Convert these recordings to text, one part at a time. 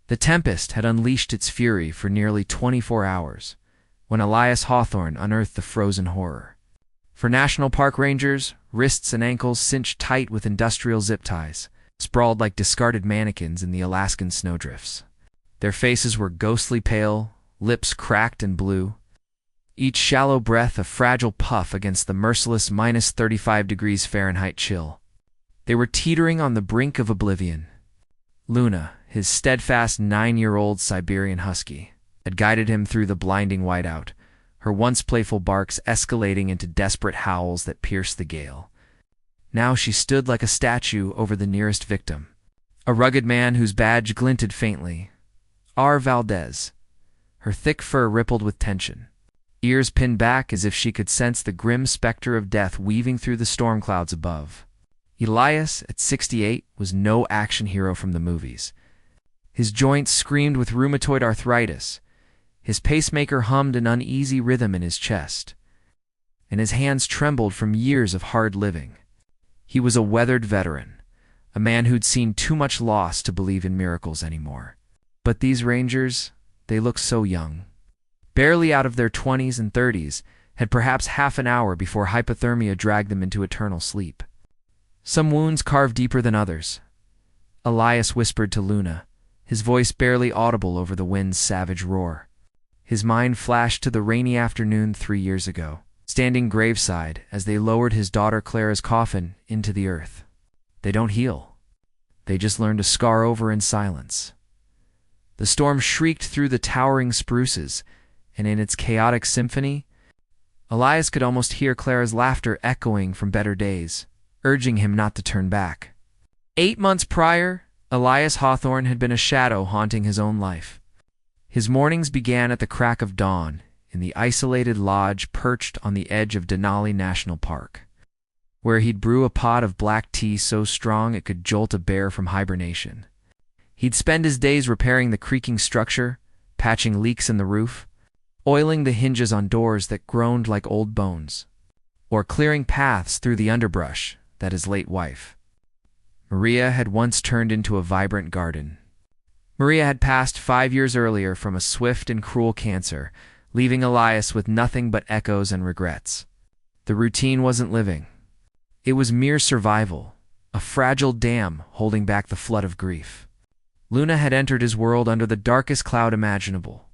The tempest had unleashed its fury for nearly 24 hours, when Elias Hawthorne unearthed the frozen horror. For national park rangers, wrists and ankles cinched tight with industrial zip ties, sprawled like discarded mannequins in the Alaskan snowdrifts. Their faces were ghostly pale, lips cracked and blue, each shallow breath a fragile puff against the merciless minus 35 degrees Fahrenheit chill. They were teetering on the brink of oblivion. Luna, his steadfast 9-year-old Siberian husky, had guided him through the blinding whiteout, her once playful barks escalating into desperate howls that pierced the gale. Now she stood like a statue over the nearest victim, a rugged man whose badge glinted faintly. R. Valdez. Her thick fur rippled with tension, ears pinned back as if she could sense the grim specter of death weaving through the storm clouds above. Elias, at 68, was no action hero from the movies. His joints screamed with rheumatoid arthritis, his pacemaker hummed an uneasy rhythm in his chest, and his hands trembled from years of hard living. He was a weathered veteran, a man who'd seen too much loss to believe in miracles anymore. But these rangers, they looked so young. Barely out of their 20s and 30s, had perhaps half an hour before hypothermia dragged them into eternal sleep. Some wounds carved deeper than others. Elias whispered to Luna, his voice barely audible over the wind's savage roar. His mind flashed to the rainy afternoon 3 years ago, standing graveside as they lowered his daughter Clara's coffin into the earth. They don't heal. They just learn to scar over in silence. The storm shrieked through the towering spruces, and in its chaotic symphony, Elias could almost hear Clara's laughter echoing from better days, urging him not to turn back. 8 months prior, Elias Hawthorne had been a shadow haunting his own life. His mornings began at the crack of dawn in the isolated lodge perched on the edge of Denali National Park, where he'd brew a pot of black tea so strong it could jolt a bear from hibernation. He'd spend his days repairing the creaking structure, patching leaks in the roof, oiling the hinges on doors that groaned like old bones, or clearing paths through the underbrush that his late wife, Maria, had once turned into a vibrant garden. Maria had passed 5 years earlier from a swift and cruel cancer, leaving Elias with nothing but echoes and regrets. The routine wasn't living. It was mere survival, a fragile dam holding back the flood of grief. Luna had entered his world under the darkest cloud imaginable.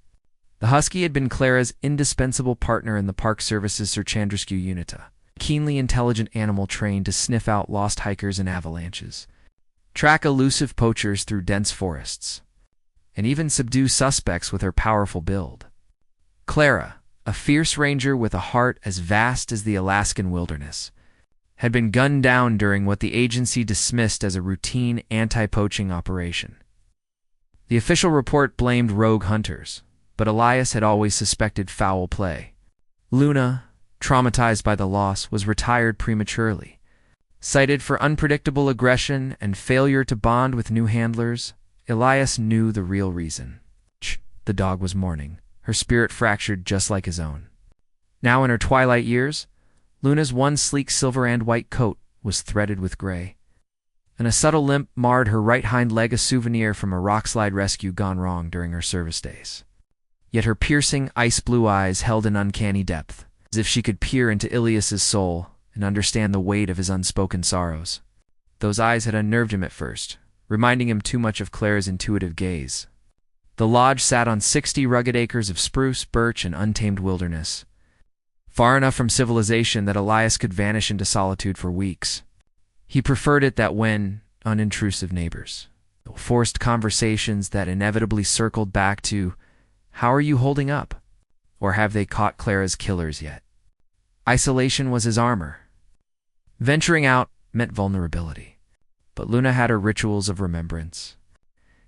The husky had been Clara's indispensable partner in the Park Service's Search and Rescue Unit, a keenly intelligent animal trained to sniff out lost hikers and avalanches, track elusive poachers through dense forests, and even subdue suspects with her powerful build. Clara, a fierce ranger with a heart as vast as the Alaskan wilderness, had been gunned down during what the agency dismissed as a routine anti-poaching operation. The official report blamed rogue hunters, but Elias had always suspected foul play. Luna, traumatized by the loss, was retired prematurely. Cited for unpredictable aggression and failure to bond with new handlers, Elias knew the real reason. The dog was mourning, her spirit fractured just like his own. Now in her twilight years, Luna's one sleek silver and white coat was threaded with gray, and a subtle limp marred her right hind leg, a souvenir from a rockslide rescue gone wrong during her service days. Yet her piercing, ice-blue eyes held an uncanny depth, as if she could peer into Elias's soul and understand the weight of his unspoken sorrows. Those eyes had unnerved him at first, reminding him too much of Clara's intuitive gaze. The lodge sat on 60 rugged acres of spruce, birch, and untamed wilderness, far enough from civilization that Elias could vanish into solitude for weeks. He preferred it that when unintrusive neighbors, forced conversations that inevitably circled back to, "How are you holding up?" or "Have they caught Clara's killers yet?" Isolation was his armor. Venturing out meant vulnerability. But Luna had her rituals of remembrance.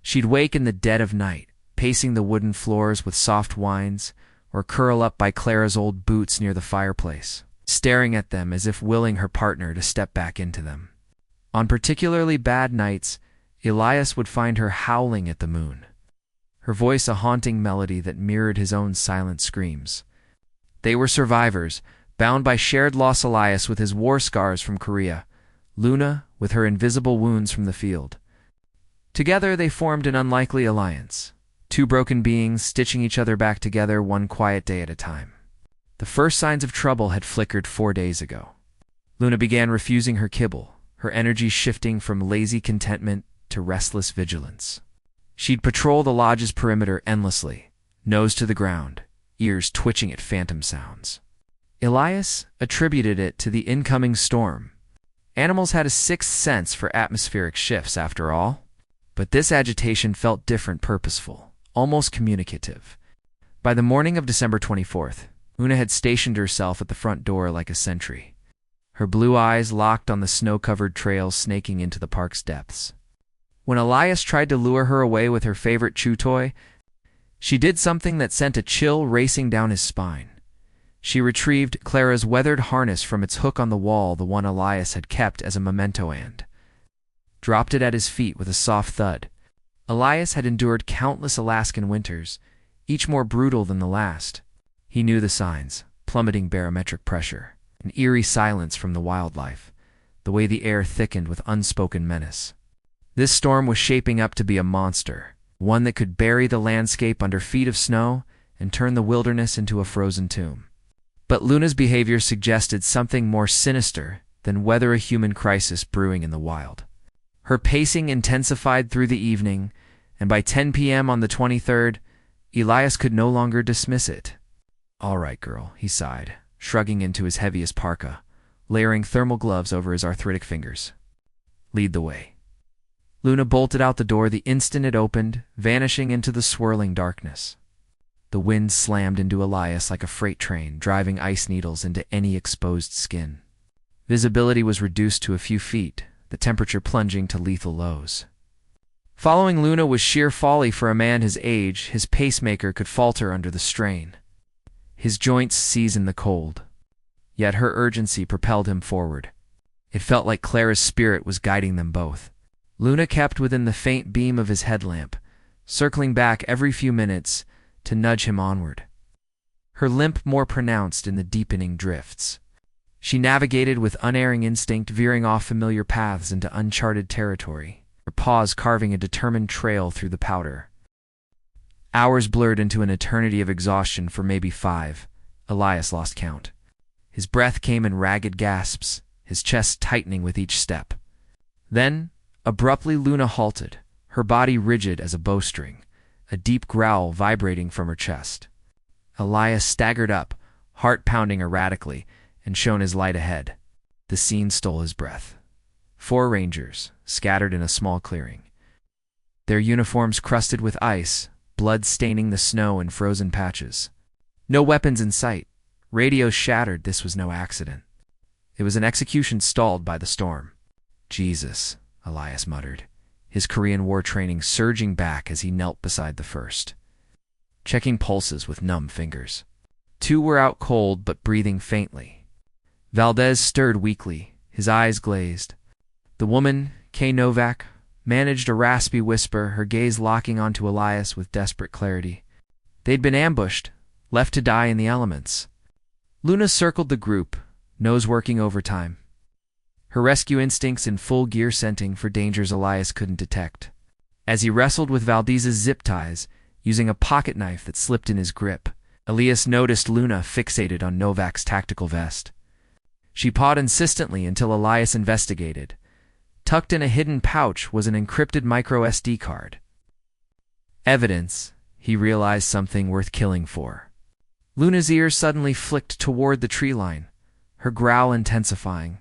She'd wake in the dead of night, pacing the wooden floors with soft whines, or curl up by Clara's old boots near the fireplace, staring at them as if willing her partner to step back into them. On particularly bad nights, Elias would find her howling at the moon, her voice a haunting melody that mirrored his own silent screams. They were survivors, bound by shared loss, Elias with his war scars from Korea, Luna with her invisible wounds from the field. Together they formed an unlikely alliance, two broken beings stitching each other back together one quiet day at a time. The first signs of trouble had flickered 4 days ago. Luna began refusing her kibble, her energy shifting from lazy contentment to restless vigilance. She'd patrol the lodge's perimeter endlessly, nose to the ground, ears twitching at phantom sounds. Elias attributed it to the incoming storm. Animals had a sixth sense for atmospheric shifts, after all. But this agitation felt different, purposeful, almost communicative. By the morning of December 24th, Luna had stationed herself at the front door like a sentry, her blue eyes locked on the snow-covered trail snaking into the park's depths. When Elias tried to lure her away with her favorite chew toy, she did something that sent a chill racing down his spine. She retrieved Clara's weathered harness from its hook on the wall, the one Elias had kept as a memento, and dropped it at his feet with a soft thud. Elias had endured countless Alaskan winters, each more brutal than the last. He knew the signs: plummeting barometric pressure, an eerie silence from the wildlife, the way the air thickened with unspoken menace. This storm was shaping up to be a monster, one that could bury the landscape under feet of snow and turn the wilderness into a frozen tomb. But Luna's behavior suggested something more sinister than whether a human crisis brewing in the wild. Her pacing intensified through the evening, and by 10 p.m. on the 23rd, Elias could no longer dismiss it. "All right, girl," he sighed, shrugging into his heaviest parka, layering thermal gloves over his arthritic fingers. "Lead the way." Luna bolted out the door the instant it opened, vanishing into the swirling darkness. The wind slammed into Elias like a freight train, driving ice needles into any exposed skin. Visibility was reduced to a few feet, the temperature plunging to lethal lows. Following Luna was sheer folly for a man his age. His pacemaker could falter under the strain. His joints seize in the cold. Yet her urgency propelled him forward. It felt like Clara's spirit was guiding them both. Luna kept within the faint beam of his headlamp, circling back every few minutes to nudge him onward. Her limp more pronounced in the deepening drifts. She navigated with unerring instinct, veering off familiar paths into uncharted territory, her paws carving a determined trail through the powder. Hours blurred into an eternity of exhaustion. For maybe 5, Elias lost count. His breath came in ragged gasps, his chest tightening with each step. Then, abruptly, Luna halted, her body rigid as a bowstring, a deep growl vibrating from her chest. Elias staggered up, heart pounding erratically, and shone his light ahead. The scene stole his breath. 4 rangers, scattered in a small clearing. Their uniforms crusted with ice, blood staining the snow in frozen patches. No weapons in sight. Radios shattered. This was no accident. It was an execution stalled by the storm. "Jesus," Elias muttered, his Korean War training surging back as he knelt beside the first, checking pulses with numb fingers. 2 were out cold but breathing faintly. Valdez stirred weakly, his eyes glazed. The woman, Kay Novak, managed a raspy whisper, her gaze locking onto Elias with desperate clarity. They'd been ambushed, left to die in the elements. Luna circled the group, nose working overtime, her rescue instincts in full gear, scenting for dangers Elias couldn't detect. As he wrestled with Valdez's zip ties, using a pocket knife that slipped in his grip, Elias noticed Luna fixated on Novak's tactical vest. She pawed insistently until Elias investigated. Tucked in a hidden pouch was an encrypted micro SD card. Evidence, he realized, something worth killing for. Luna's ears suddenly flicked toward the tree line, her growl intensifying.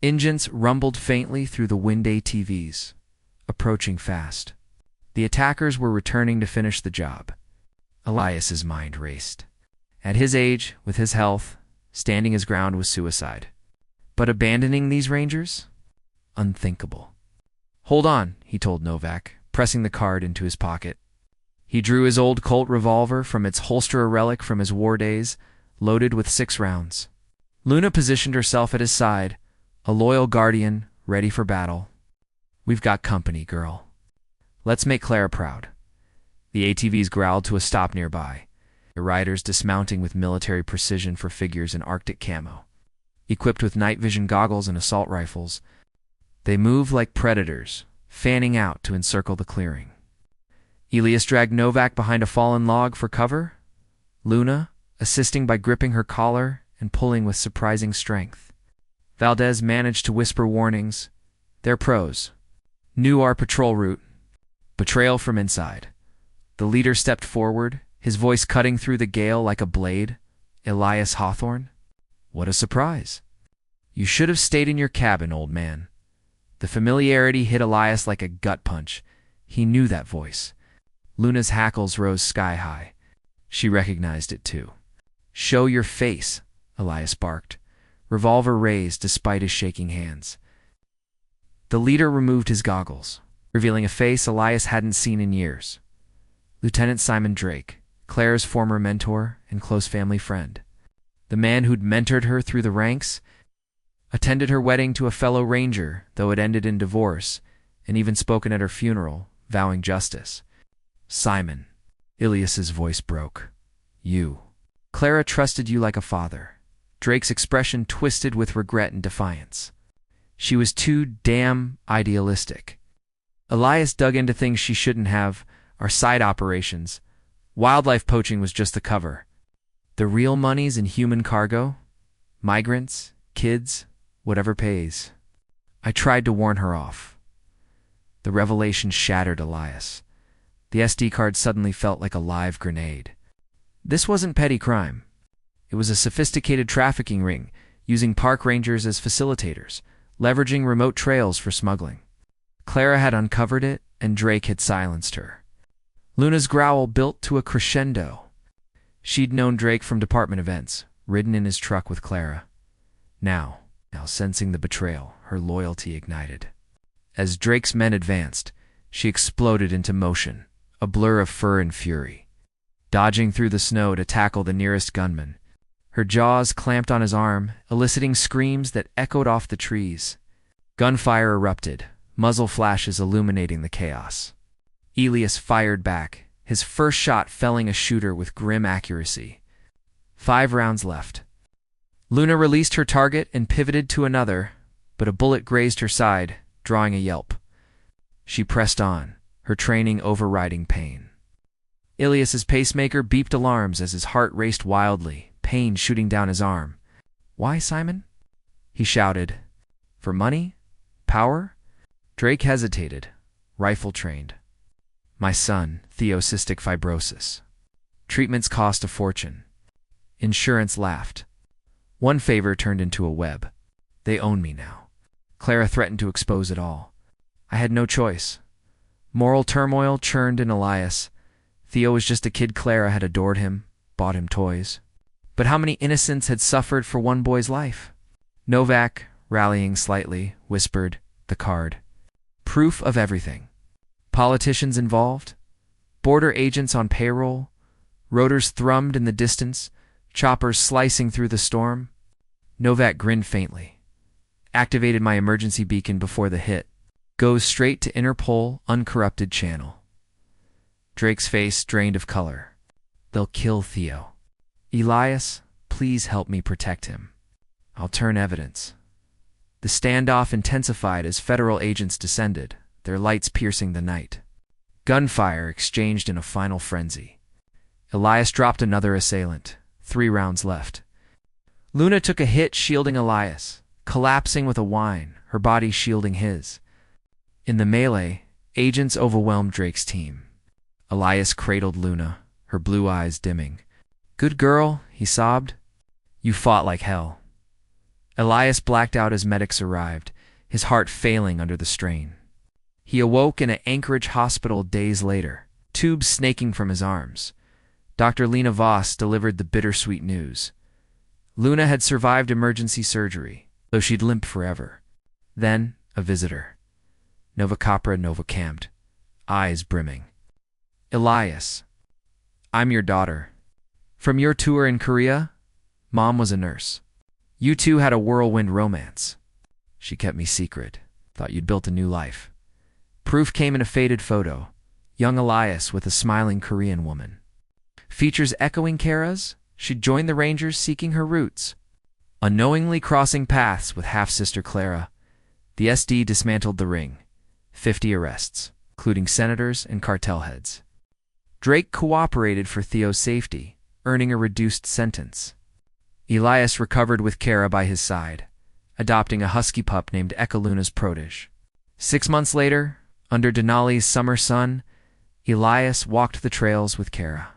Engines rumbled faintly through the wind ATVs, approaching fast. The attackers were returning to finish the job. Elias's mind raced. At his age, with his health, standing his ground was suicide. But abandoning these rangers? Unthinkable. "Hold on," he told Novak, pressing the card into his pocket. He drew his old Colt revolver from its holster, a relic from his war days, loaded with 6 rounds. Luna positioned herself at his side, a loyal guardian, ready for battle. "We've got company, girl. Let's make Clara proud." The ATVs growled to a stop nearby, their riders dismounting with military precision for figures in Arctic camo. Equipped with night vision goggles and assault rifles, they moved like predators, fanning out to encircle the clearing. Elias dragged Novak behind a fallen log for cover, Luna assisting by gripping her collar and pulling with surprising strength. Valdez managed to whisper warnings. They're pros. Knew our patrol route. Betrayal from inside. The leader stepped forward, his voice cutting through the gale like a blade. Elias Hawthorne? What a surprise. You should have stayed in your cabin, old man. The familiarity hit Elias like a gut punch. He knew that voice. Luna's hackles rose sky-high. She recognized it too. Show your face, Elias barked, revolver raised despite his shaking hands. The leader removed his goggles, revealing a face Elias hadn't seen in years. Lieutenant Simon Drake, Clara's former mentor and close family friend. The man who'd mentored her through the ranks, attended her wedding to a fellow ranger, though it ended in divorce, and even spoken at her funeral, vowing justice. Simon, Elias's voice broke. You. Clara trusted you like a father. Drake's expression twisted with regret and defiance. She was too damn idealistic. Elias dug into things she shouldn't have, our side operations. Wildlife poaching was just the cover. The real money's in human cargo. Migrants, kids, whatever pays. I tried to warn her off. The revelation shattered Elias. The SD card suddenly felt like a live grenade. This wasn't petty crime. It was a sophisticated trafficking ring, using park rangers as facilitators, leveraging remote trails for smuggling. Clara had uncovered it, and Drake had silenced her. Luna's growl built to a crescendo. She'd known Drake from department events, ridden in his truck with Clara. Now sensing the betrayal, her loyalty ignited. As Drake's men advanced, she exploded into motion, a blur of fur and fury. Dodging through the snow to tackle the nearest gunman, her jaws clamped on his arm, eliciting screams that echoed off the trees. Gunfire erupted, muzzle flashes illuminating the chaos. Elias fired back, his first shot felling a shooter with grim accuracy. 5 rounds left. Luna released her target and pivoted to another, but a bullet grazed her side, drawing a yelp. She pressed on, her training overriding pain. Elias's pacemaker beeped alarms as his heart raced wildly, pain shooting down his arm. Why, Simon? He shouted. For money? Power? Drake hesitated, rifle trained. My son, cystic fibrosis. Treatments cost a fortune. Insurance laughed. One favor turned into a web. They own me now. Clara threatened to expose it all. I had no choice. Moral turmoil churned in Elias. Theo was just a kid. Clara had adored him, bought him toys. But how many innocents had suffered for one boy's life? Novak, rallying slightly, whispered, the card. Proof of everything. Politicians involved, border agents on payroll, rotors thrummed in the distance, choppers slicing through the storm. Novak grinned faintly. Activated my emergency beacon before the hit. Goes straight to Interpol uncorrupted channel. Drake's face drained of color. They'll kill Theo. Elias, please help me protect him. I'll turn evidence. The standoff intensified as federal agents descended, their lights piercing the night. Gunfire exchanged in a final frenzy. Elias dropped another assailant. 3 rounds left. Luna took a hit shielding Elias, collapsing with a whine, her body shielding his. In the melee, agents overwhelmed Drake's team. Elias cradled Luna, her blue eyes dimming. Good girl, he sobbed. You fought like hell. Elias blacked out as medics arrived, his heart failing under the strain. He awoke in an Anchorage hospital days later, tubes snaking from his arms. Dr. Lena Voss delivered the bittersweet news. Luna had survived emergency surgery, though she'd limp forever. Then, a visitor. Nova Capra Nova Camped, eyes brimming. Elias, I'm your daughter. From your tour in Korea, Mom was a nurse. You two had a whirlwind romance. She kept me secret, thought you'd built a new life. Proof came in a faded photo, young Elias with a smiling Korean woman. Features echoing Kara's, she'd joined the Rangers seeking her roots. Unknowingly crossing paths with half-sister Clara, the SD dismantled the ring. 50 arrests, including senators and cartel heads. Drake cooperated for Theo's safety, earning a reduced sentence. Elias recovered with Clara by his side, adopting a husky pup named Ekaluna's protege. 6 months later, under Denali's summer sun, Elias walked the trails with Clara.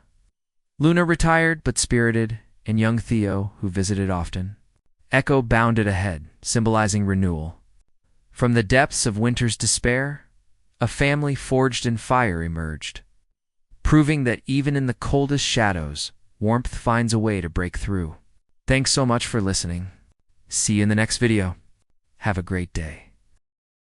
Luna retired but spirited, and young Theo, who visited often. Echo bounded ahead, symbolizing renewal. From the depths of winter's despair, a family forged in fire emerged, proving that even in the coldest shadows, warmth finds a way to break through. Thanks so much for listening. See you in the next video. Have a great day.